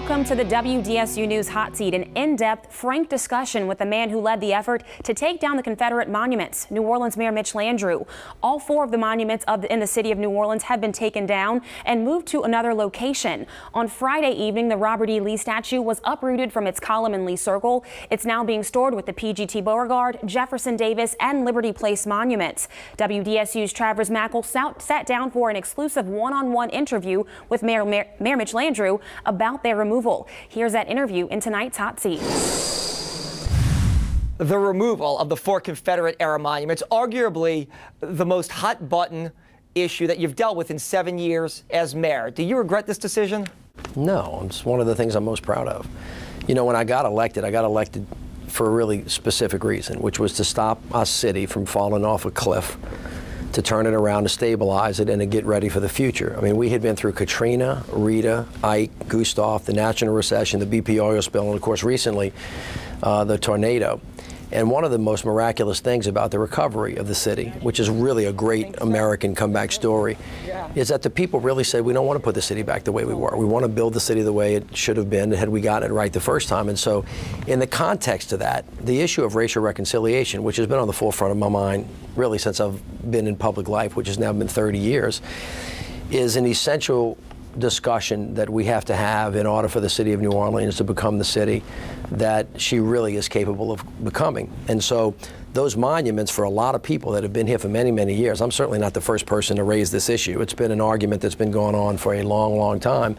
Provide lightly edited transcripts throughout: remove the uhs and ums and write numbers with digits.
Welcome to the WDSU News Hot Seat, an in-depth, frank discussion with the man who led the effort to take down the Confederate monuments, New Orleans Mayor Mitch Landrieu. All four of the monuments in the city of New Orleans have been taken down and moved to another location. On Friday evening, the Robert E. Lee statue was uprooted from its column in Lee Circle. It's now being stored with the PGT Beauregard, Jefferson Davis, and Liberty Place monuments. WDSU's Travers Mackle sat down for an exclusive one-on-one interview with Mayor Mitch Landrieu about their removal. Here's that interview in tonight's Hot Seat. The removal of the four Confederate-era monuments, arguably the most hot-button issue that you've dealt with in 7 years as mayor. Do you regret this decision? No, it's one of the things I'm most proud of. You know, when I got elected for a really specific reason, which was to stop our city from falling off a cliff, to turn it around, to stabilize it, and to get ready for the future. I mean, we had been through Katrina, Rita, Ike, Gustav, the national recession, the BP oil spill, and of course recently the tornado. And one of the most miraculous things about the recovery of the city, which is really a great American comeback story, is that the people really said, we don't want to put the city back the way we were. We want to build the city the way it should have been had we gotten it right the first time. And so in the context of that, the issue of racial reconciliation, which has been on the forefront of my mind really since I've been in public life, which has now been 30 years, is an essential discussion that we have to have in order for the city of New Orleans to become the city that she really is capable of becoming. And so those monuments, for a lot of people that have been here for many, many years, I'm certainly not the first person to raise this issue. It's been an argument that's been going on for a long, long time.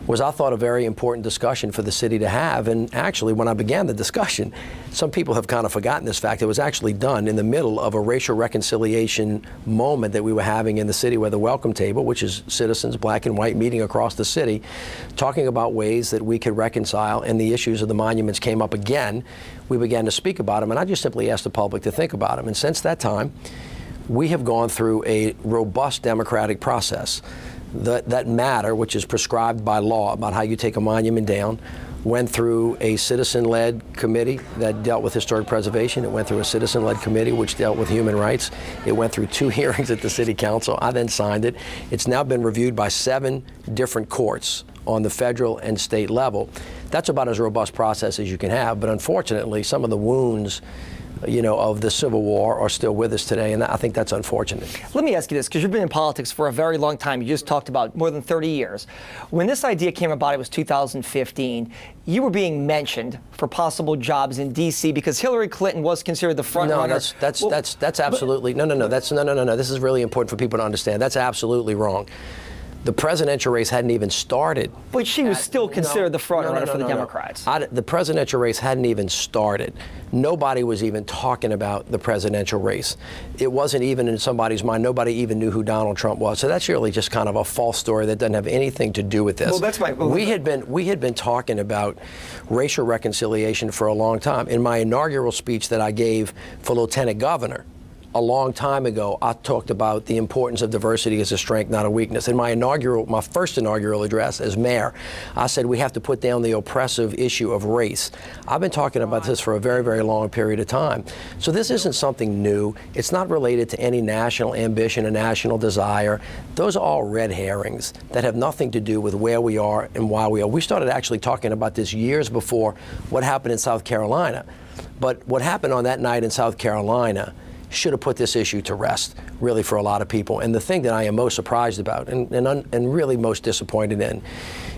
Was, I thought, a very important discussion for the city to have. And actually, when I began the discussion, some people have kind of forgotten this fact. It was actually done in the middle of a racial reconciliation moment that we were having in the city, where the welcome table, which is citizens, black and white, meeting across the city, talking about ways that we could reconcile, and the issues of the monuments came up again. We began to speak about them, and I just simply asked the public to think about them. And since that time, we have gone through a robust democratic process. That matter, which is prescribed by law about how you take a monument down, went through a citizen-led committee that dealt with historic preservation. It went through a citizen-led committee which dealt with human rights. It went through 2 hearings at the city council. I then signed it. It's now been reviewed by 7 different courts on the federal and state level. That's about as robust process as you can have, but unfortunately some of the wounds, you know, of the Civil War are still with us today, and I think that's unfortunate. Let me ask you this, because you've been in politics for a very long time. You just talked about more than 30 years. When this idea came about, it was 2015. You were being mentioned for possible jobs in D.C. because Hillary Clinton was considered the front runner. No, that's absolutely no. This is really important for people to understand. That's absolutely wrong. The presidential race hadn't even started. But she was still considered the front runner for the Democrats. The presidential race hadn't even started. Nobody was even talking about the presidential race. It wasn't even in somebody's mind. Nobody even knew who Donald Trump was. So that's really just kind of a false story that doesn't have anything to do with this. Well, that's my. We had been talking about racial reconciliation for a long time. In my inaugural speech that I gave for Lieutenant Governor a long time ago, I talked about the importance of diversity as a strength, not a weakness. In my first inaugural address as mayor, I said we have to put down the oppressive issue of race. I've been talking about this for a very, very long period of time. So this isn't something new. It's not related to any national ambition or national desire. Those are all red herrings that have nothing to do with where we are and why we are. We started actually talking about this years before what happened in South Carolina. But what happened on that night in South Carolina should have put this issue to rest, really, for a lot of people. And the thing that I am most surprised about and really most disappointed in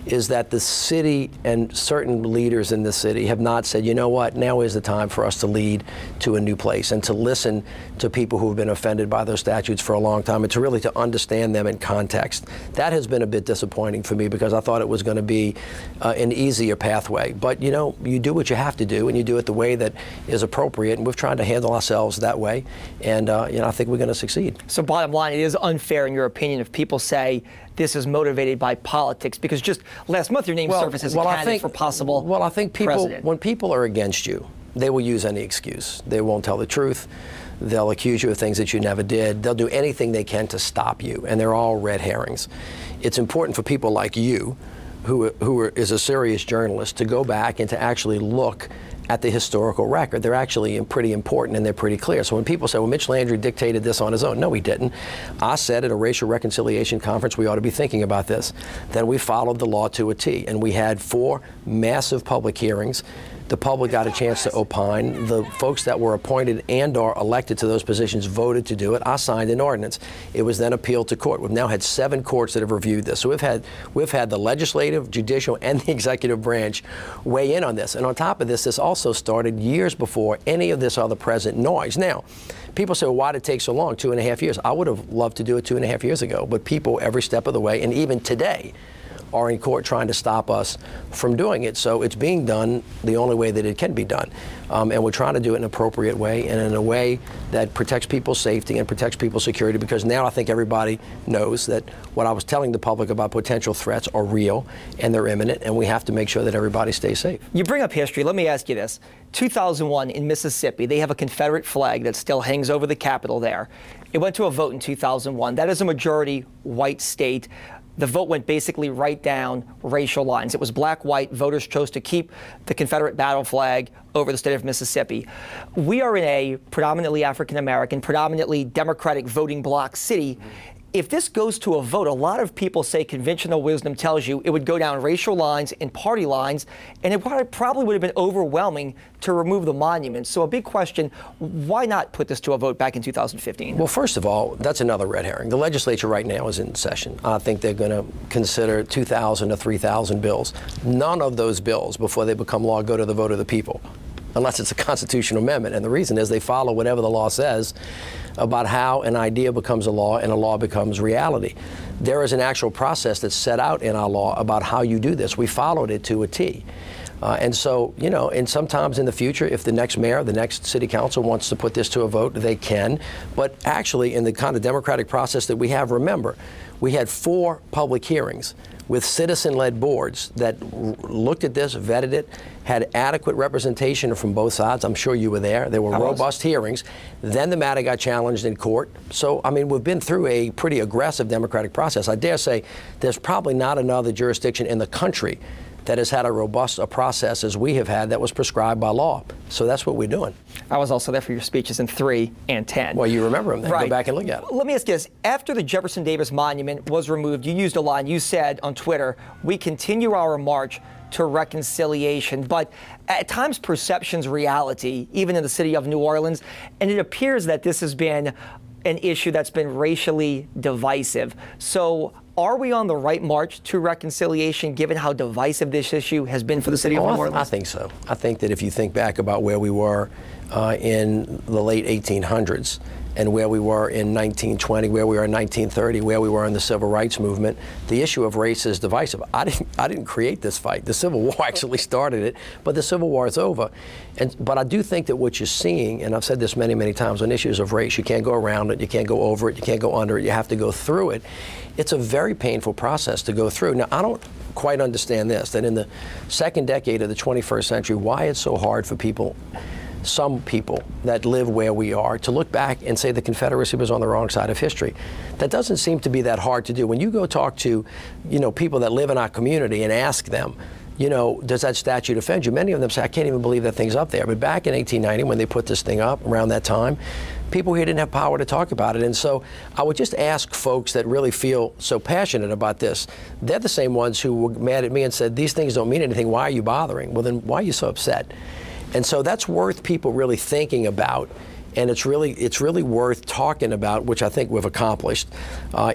is that the city and certain leaders in the city have not said, you know what, now is the time for us to lead to a new place and to listen to people who have been offended by those statutes for a long time and to really to understand them in context. That has been a bit disappointing for me because I thought it was going to be an easier pathway. But, you know, you do what you have to do and you do it the way that is appropriate, and we've tried to handle ourselves that way, and you know, I think we're going to succeed. So bottom line, it is unfair, in your opinion, if people say this is motivated by politics, because just last month your name surfaced as a candidate for possible Well, I think people, president. When people are against you, they will use any excuse. They won't tell the truth. They'll accuse you of things that you never did. They'll do anything they can to stop you, and they're all red herrings. It's important for people like you, who is a serious journalist, to go back and to actually look at the historical record. They're actually pretty important and they're pretty clear. So when people say, well, Mitch Landrieu dictated this on his own, no, he didn't. I said at a racial reconciliation conference we ought to be thinking about this. Then we followed the law to a T, and we had 4 massive public hearings. The public got a chance to opine. The folks that were appointed and or elected to those positions voted to do it. I signed an ordinance. It was then appealed to court. We've now had 7 courts that have reviewed this. So we've had the legislative, judicial, and the executive branch weigh in on this. And on top of this, this also started years before any of this other present noise. Now, people say, well, why did it take so long? 2.5 years. I would have loved to do it 2.5 years ago. But people, every step of the way, and even today, are in court trying to stop us from doing it. So it's being done the only way that it can be done. And we're trying to do it in an appropriate way and in a way that protects people's safety and protects people's security, because now I think everybody knows that what I was telling the public about potential threats are real and they're imminent, and we have to make sure that everybody stays safe. You bring up history. Let me ask you this. 2001 in Mississippi, they have a Confederate flag that still hangs over the Capitol there. It went to a vote in 2001. That is a majority white state. The vote went basically right down racial lines. It was black-white. Voters chose to keep the Confederate battle flag over the state of Mississippi. We are in a predominantly African-American, predominantly Democratic voting bloc city. If this goes to a vote, a lot of people say conventional wisdom tells you it would go down racial lines and party lines, and it probably would have been overwhelming to remove the monuments. So a big question, why not put this to a vote back in 2015? Well, first of all, that's another red herring. The legislature right now is in session. I think they're going to consider 2,000 to 3,000 bills. None of those bills, before they become law, go to the vote of the people, unless it's a constitutional amendment. And the reason is they follow whatever the law says about how an idea becomes a law and a law becomes reality. There is an actual process that's set out in our law about how you do this. We followed it to a T. And so, you know, and sometimes in the future, if the next mayor, the next city council wants to put this to a vote, they can. But actually, in the kind of democratic process that we have, remember, we had 4 public hearings with citizen-led boards that looked at this, vetted it, had adequate representation from both sides. I'm sure you were there. There were robust hearings. Then the matter got challenged in court. So, I mean, we've been through a pretty aggressive democratic process. I dare say there's probably not another jurisdiction in the country that has had a robust process as we have had that was prescribed by law. So that's what we're doing. I was also there for your speeches in 3 and 10. Well, you remember them then. Right. Go back and look at it. Let me ask you this. After the Jefferson Davis Monument was removed, you used a line. You said on Twitter, we continue our march to reconciliation. But at times, perception's reality, even in the city of New Orleans. And it appears that this has been an issue that's been racially divisive. So are we on the right march to reconciliation, given how divisive this issue has been for the city of New Orleans? I think so. I think that if you think back about where we were in the late 1800s and where we were in 1920, where we were in 1930, where we were in the civil rights movement, the issue of race is divisive. I didn't create this fight. The Civil War actually started it, but the Civil War is over. But I do think that what you're seeing, and I've said this many, many times, on issues of race, you can't go around it, you can't go over it, you can't go under it, you have to go through it. It's a very painful process to go through. Now, I don't quite understand this, that in the second decade of the 21st century, why it's so hard for people, some people that live where we are, to look back and say the Confederacy was on the wrong side of history. That doesn't seem to be that hard to do. When you go talk to, you know, people that live in our community and ask them, you know, does that statute offend you? Many of them say, I can't even believe that thing's up there. But back in 1890, when they put this thing up, around that time, people here didn't have power to talk about it. And so I would just ask folks that really feel so passionate about this. They're the same ones who were mad at me and said, these things don't mean anything. Why are you bothering? Well, then why are you so upset? And so that's worth people really thinking about. And it's really worth talking about, which I think we've accomplished.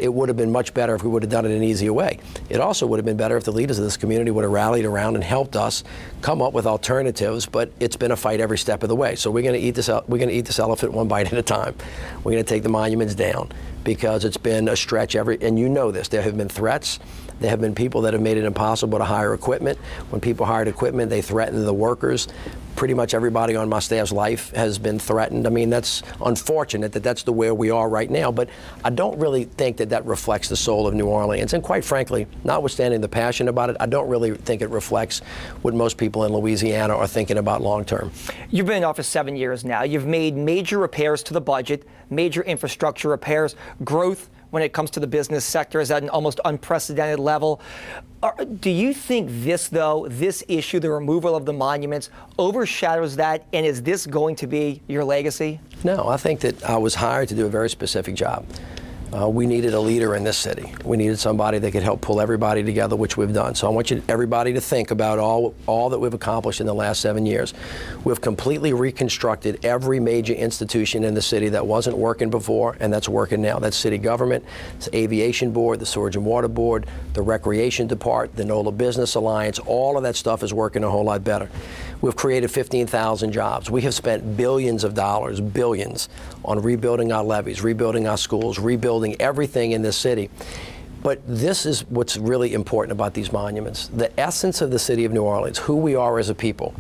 It would have been much better if we would have done it in an easier way. It also would have been better if the leaders of this community would have rallied around and helped us come up with alternatives. But it's been a fight every step of the way. So we're going to eat this. We're going to eat this elephant one bite at a time. We're going to take the monuments down because it's been a stretch. And you know this. There have been threats. There have been people that have made it impossible to hire equipment. When people hired equipment, they threatened the workers. Pretty much everybody on my staff's life has been threatened. I mean, that's unfortunate that that's the way we are right now, but I don't really think that that reflects the soul of New Orleans. And quite frankly, notwithstanding the passion about it, I don't really think it reflects what most people in Louisiana are thinking about long term. You've been in office 7 years now. You've made major repairs to the budget, major infrastructure repairs, growth when it comes to the business sector is at an almost unprecedented level. Do you think this, though, this issue, the removal of the monuments, overshadows that, and is this going to be your legacy? No, I think that I was hired to do a very specific job. We needed a leader in this city. We needed somebody that could help pull everybody together, which we've done. So I want everybody to think about all that we've accomplished in the last 7 years. We've completely reconstructed every major institution in the city that wasn't working before and that's working now. That's city government, it's Aviation Board, the Sewage and Water Board, the Recreation Department, the NOLA Business Alliance. All of that stuff is working a whole lot better. We've created 15,000 jobs. We have spent billions of dollars, billions, on rebuilding our levees, rebuilding our schools, rebuilding everything in this city. But this is what's really important about these monuments. The essence of the city of New Orleans, who we are as a people.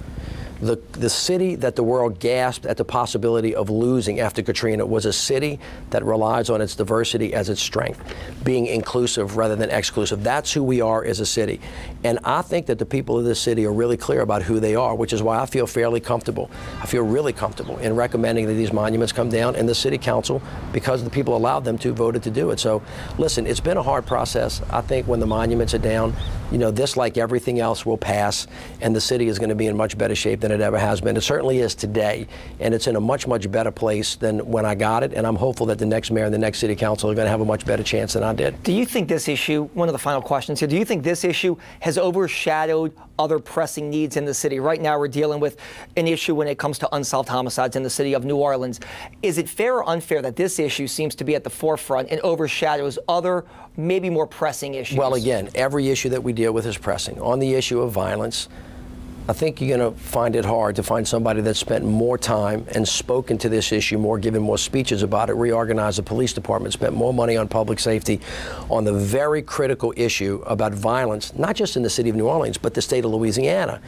The city that the world gasped at the possibility of losing after Katrina was a city that relies on its diversity as its strength, being inclusive rather than exclusive. That's who we are as a city. And I think that the people of this city are really clear about who they are, which is why I feel fairly comfortable. I feel really comfortable in recommending that these monuments come down, and the city council, because the people allowed them to, voted to do it. So listen, it's been a hard process. I think when the monuments are down, you know, this, like everything else, will pass, and the city is going to be in much better shape than it ever has been. It certainly is today, and it's in a much, much better place than when I got it, and I'm hopeful that the next mayor and the next city council are going to have a much better chance than I did. Do you think this issue, one of the final questions here, do you think this issue has overshadowed other pressing needs in the city? Right now we're dealing with an issue when it comes to unsolved homicides in the city of New Orleans. Is it fair or unfair that this issue seems to be at the forefront and overshadows other, maybe more pressing issues? Well, again, every issue that we deal with is pressing. On the issue of violence, I think you're going to find it hard to find somebody that spent more time and spoken to this issue more, given more speeches about it, reorganized the police department, spent more money on public safety, on the very critical issue about violence, not just in the city of New Orleans, but the state of Louisiana.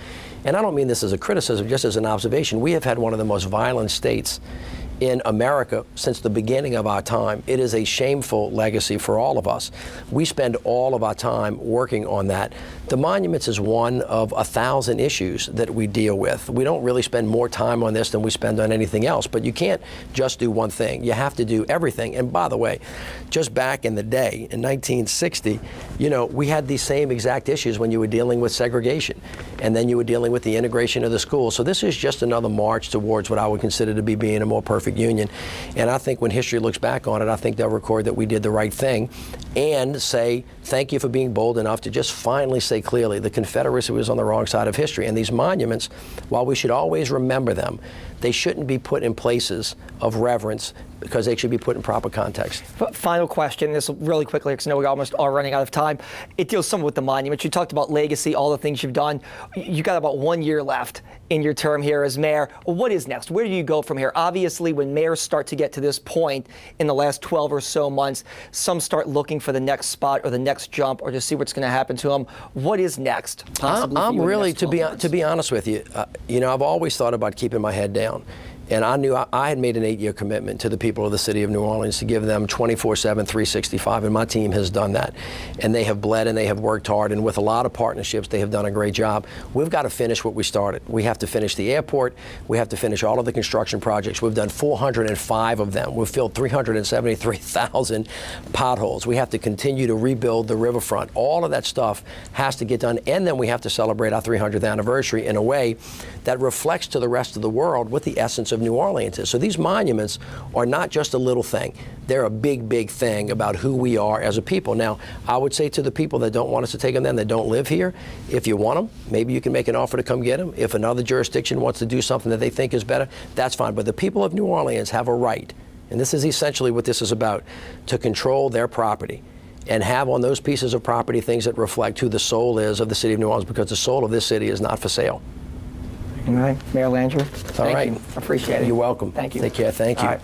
And I don't mean this as a criticism, just as an observation. We have had one of the most violent states in America since the beginning of our time. It is a shameful legacy for all of us. We spend all of our time working on that. The monuments is one of 1,000 issues that we deal with. We don't really spend more time on this than we spend on anything else, but you can't just do one thing. You have to do everything. And by the way, just back in the day, in 1960, you know, we had these same exact issues when you were dealing with segregation, and then you were dealing with the integration of the schools. So this is just another march towards what I would consider to be being a more perfect union. And I think when history looks back on it, I think they'll record that we did the right thing and say, thank you for being bold enough to just finally say clearly the Confederacy was on the wrong side of history. And these monuments, while we should always remember them, they shouldn't be put in places of reverence because they should be put in proper context. Final question, this really quickly, because I know we almost are running out of time. It deals somewhat with the monuments. You talked about legacy, all the things you've done. You got about 1 year left in your term here as mayor. What is next? Where do you go from here? Obviously, when mayors start to get to this point in the last 12 or so months, some start looking for the next spot or the next jump or to see what's going to happen to them. What is next? I'm really, to be honest with you, you know, I've always thought about keeping my head down. And I knew I had made an 8-year commitment to the people of the city of New Orleans to give them 24/7, 365, and my team has done that. And they have bled and they have worked hard, and with a lot of partnerships, they have done a great job. We've got to finish what we started. We have to finish the airport. We have to finish all of the construction projects. We've done 405 of them. We've filled 373,000 potholes. We have to continue to rebuild the riverfront. All of that stuff has to get done, and then we have to celebrate our 300th anniversary in a way that reflects to the rest of the world what the essence of New Orleans is. So these monuments are not just a little thing. They're a big, big thing about who we are as a people. Now, I would say to the people that don't want us to take them then, that don't live here, if you want them, maybe you can make an offer to come get them. If another jurisdiction wants to do something that they think is better, that's fine. But the people of New Orleans have a right, and this is essentially what this is about, to control their property and have on those pieces of property things that reflect who the soul is of the city of New Orleans, because the soul of this city is not for sale. All right, Mayor Landrieu. All right. Thank you. Appreciate it. You're welcome. Thank you. Take care. Thank you. All right.